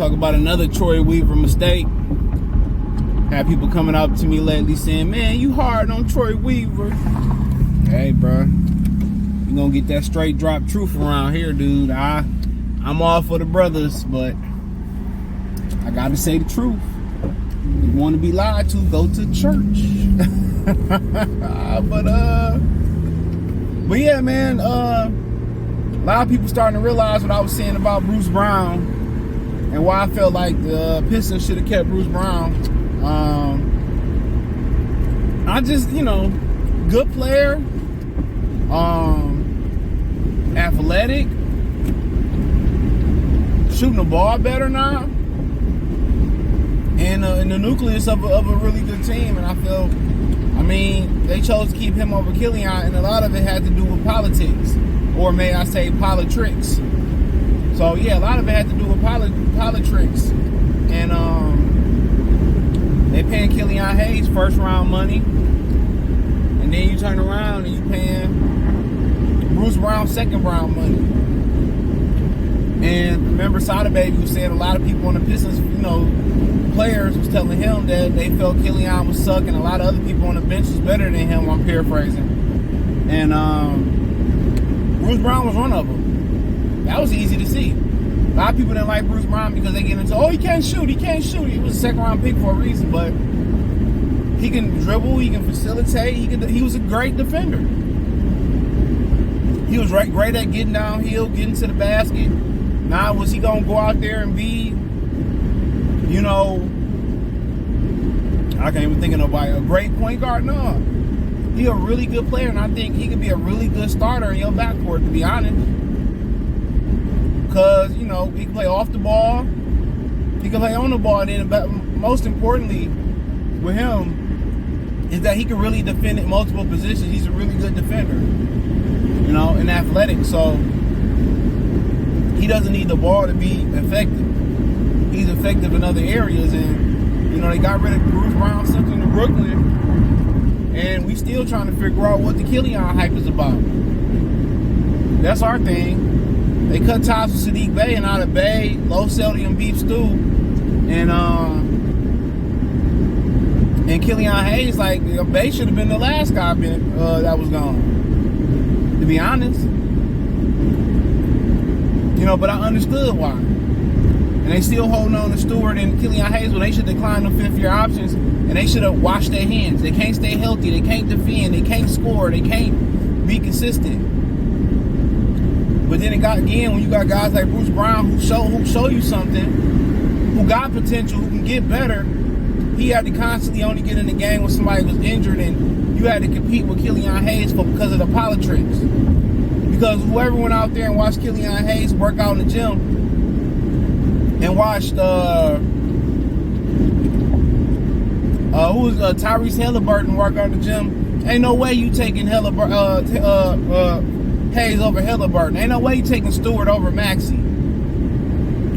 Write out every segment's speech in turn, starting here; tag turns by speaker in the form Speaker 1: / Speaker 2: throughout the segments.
Speaker 1: talk about another Troy Weaver mistake. Had people coming up to me lately saying, man, you hard on Troy Weaver. Hey, bro. You gonna get that straight drop truth around here, dude. I'm all for the brothers, but I gotta say the truth. You want to be lied to, go to church. But yeah, man, a lot of people starting to realize what I was saying about Bruce Brown and why I felt like the Pistons should have kept Bruce Brown. I just, good player, athletic, shooting the ball better now, and in the nucleus of a really good team. And I feel, they chose to keep him over Killan, and a lot of it had to do with politics, or may I say politics. So yeah, a lot of it had to do with politics, and they paying Killan Hayes first round money, and then you turn around and you paying Bruce Brown second round money. And remember, Sada Baby was saying a lot of people on the Pistons, players was telling him that they felt Killan was sucking. A lot of other people on the bench was better than him. I'm paraphrasing. And Bruce Brown was one of them. That was easy to see. A lot of people didn't like Bruce Brown because they get into, he can't shoot. He was a second round pick for a reason, but he can dribble, he can facilitate, he was a great defender. He was great at getting downhill, getting to the basket. Now, was he gonna go out there and be, I can't even think of nobody, a great point guard? No. He a really good player, and I think he could be a really good starter in your backcourt, to be honest. Because, he can play off the ball, he can play on the ball, and then most importantly with him is that he can really defend at multiple positions. He's a really good defender, and athletic, so he doesn't need the ball to be effective. He's effective in other areas, and they got rid of Bruce Brown, sent him to Brooklyn, and we still trying to figure out what the Killan hype is about. That's our thing. They cut ties with Sadiq Bey, and out of Bey, low sodium beef stew, and Killan Hayes, like, Bey should have been the last guy that was gone, to be honest. But I understood why. And they still holding on to Stewart and Killan Hayes when they should decline the fifth-year options, and they should have washed their hands. They can't stay healthy. They can't defend. They can't score. They can't be consistent. But then when you got guys like Bruce Brown who show you something, who got potential, who can get better, he had to constantly only get in the game when somebody was injured, and you had to compete with Killan Hayes because of the politics. Because whoever went out there and watched Killan Hayes work out in the gym and watched Tyrese Halliburton work out in the gym, ain't no way you taking Hayes over Halliburton. Ain't no way you taking Stewart over Maxey.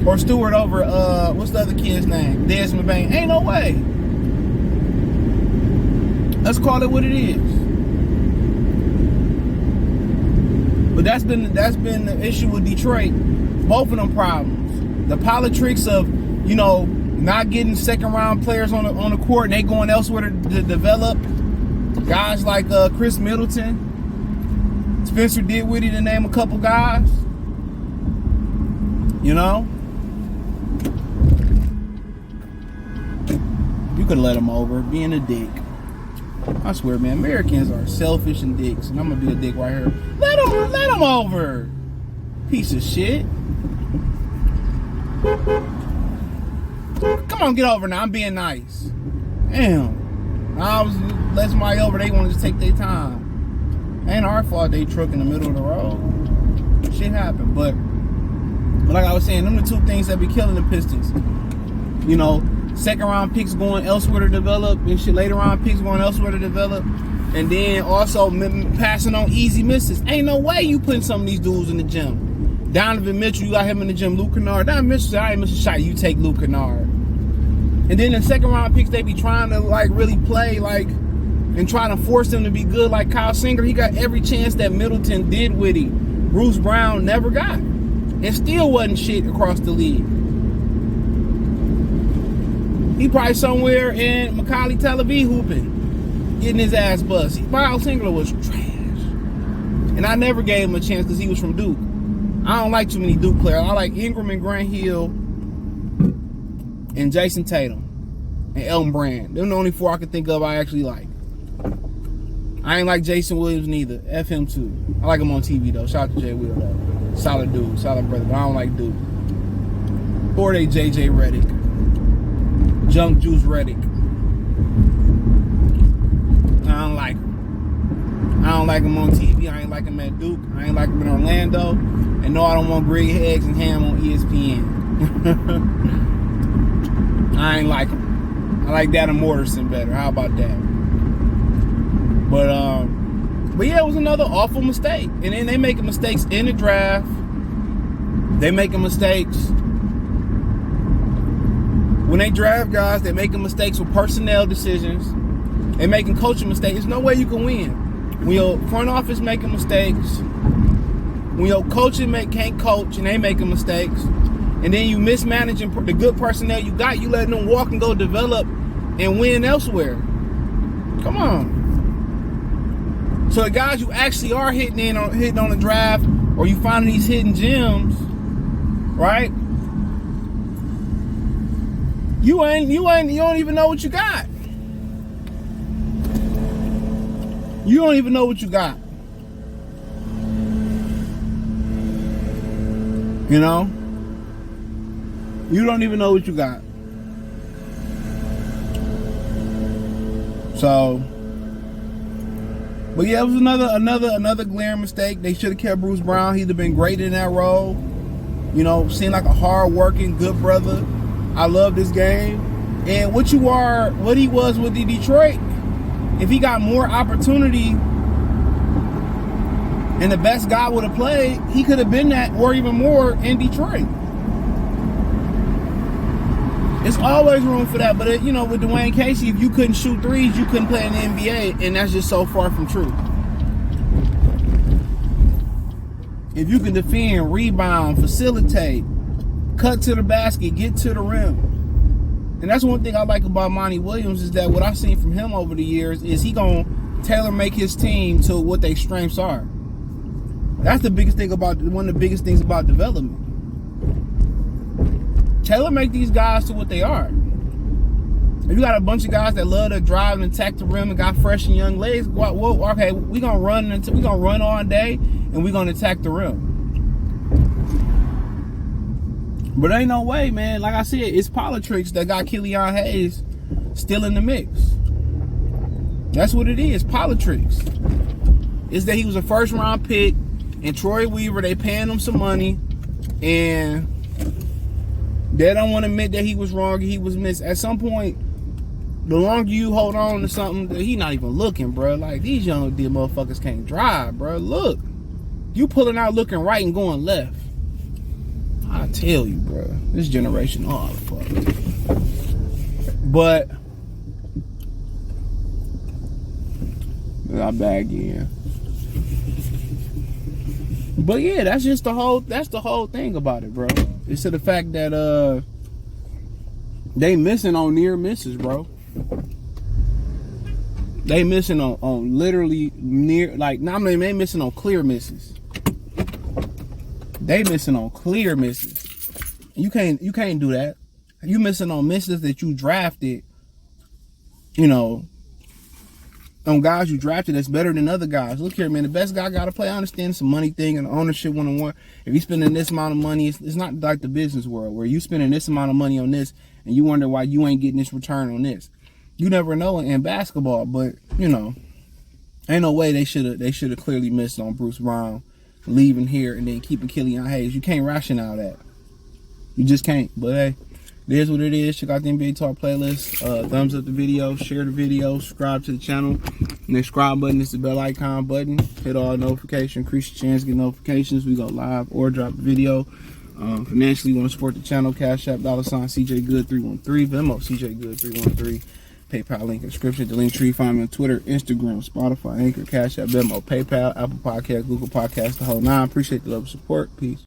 Speaker 1: Or Stewart over, what's the other kid's name? Desmond Bain. Ain't no way. Let's call it what it is. But that's been the issue with Detroit. Both of them problems. The politics of, not getting second round players on the court and they going elsewhere to develop. Guys like Chris Middleton, Spencer Dinwiddie, to name a couple guys. You could let him over, being a dick. I swear, man, Americans are selfish and dicks, and I'm gonna be a dick right here. Let him over, piece of shit. Come on, get over now. I'm being nice. Damn. I was letting somebody over. They want to just take their time. Ain't our fault they truck in the middle of the road. Shit happened, but like I was saying, them the two things that be killing the Pistons. Second round picks going elsewhere to develop, and shit, later round picks going elsewhere to develop, and then also passing on easy misses. Ain't no way you putting some of these dudes in the gym. Donovan Mitchell, you got him in the gym. Luke Kennard. Donovan Mitchell said, I ain't miss a shot. You take Luke Kennard. And then in second round picks, they be trying to really play and trying to force him to be good like Kyle Singer. He got every chance that Middleton did with him. Bruce Brown never got. And still wasn't shit across the league. He probably somewhere in Macaulay, Tel Aviv hooping, getting his ass bust. Miles Singler was trash. And I never gave him a chance because he was from Duke. I don't like too many Duke players. I like Ingram and Grant Hill and Jason Tatum and Elton Brand. They're the only 4 I can think of I actually like. I ain't like Jason Williams neither. F him too. I like him on TV though. Shout out to Jay Will though. Solid dude, solid brother. But I don't like Duke. Or they JJ Redick. Junk Juice Redick. I don't like him. I don't like him on TV. I ain't like him at Duke. I ain't like him in Orlando. And no, I don't want Greg Heggs and Ham on ESPN. I ain't like him. I like Adam Morrison better. How about that? But yeah, it was another awful mistake. And then they making mistakes in the draft. They making mistakes when they draft guys. They making mistakes with personnel decisions. They making coaching mistakes. There's no way you can win when your front office making mistakes. When your coaching can't coach and they making mistakes, and then you mismanaging the good personnel you got, you letting them walk and go develop and win elsewhere. Come on. So the guys you actually are hitting on the draft, or you finding these hidden gems, right? You don't even know what you got. You don't even know what you got. You know? You don't even know what you got. So, but yeah, it was another glaring mistake. They should have kept Bruce Brown. He'd have been great in that role. You know, seemed like a hard-working, good brother. I love this game. And what he was with the Detroit, if he got more opportunity and the best guy would have played, he could have been that or even more in Detroit. It's always room for that, but with Dwayne Casey, if you couldn't shoot threes, you couldn't play in the NBA, and that's just so far from true. If you can defend, rebound, facilitate, cut to the basket, get to the rim. And that's one thing I like about Monty Williams is that what I've seen from him over the years is he gonna tailor-make his team to what their strengths are. That's one of the biggest things about development. Tailor-make these guys to what they are. If you got a bunch of guys that love to drive and attack the rim and got fresh and young legs, well, okay, we're gonna run all day and we're gonna attack the rim. But ain't no way, man. Like I said, it's politics that got Killian Hayes still in the mix. That's what it is, politics. It's that he was a first-round pick, and Troy Weaver, they paying him some money, and they don't want to admit that he was wrong, he was missed. At some point, the longer you hold on to something, that he not even looking, bro. Like, these young motherfuckers can't drive, bro. Look. You pulling out looking right and going left. I tell you, bro. This generation, oh, fuck. But I bag in. But yeah, that's the whole thing about it, bro. It's to the fact that they missing on near misses, bro. They missing on literally near, like, they missing on clear misses. They missing on clear misses. You can't do that. You missing on misses that you drafted, on guys you drafted that's better than other guys. Look here, man, the best guy got to play. I understand it's a money thing and ownership one-on-one. If you're spending this amount of money, it's not like the business world where you spending this amount of money on this and you wonder why you ain't getting this return on this. You never know in basketball, but, ain't no way they should have clearly missed on Bruce Brown leaving here and then keeping Killian Hayes. You can't rationale that. You just can't. But hey, it is what it is. Check out the NBA Talk playlist. Thumbs up the video, share the video, subscribe to the channel. And the subscribe button is the bell icon button. Hit all notifications, increase your chance to get notifications. We go live or drop a video. Financially, you want to support the channel, Cash App, $CJ Good 313, Venmo, CJ Good 313. PayPal link in the description. The link tree. Find me on Twitter, Instagram, Spotify, Anchor, Cash App, Venmo, PayPal, Apple Podcasts, Google Podcasts, the whole nine. Appreciate the love and support. Peace.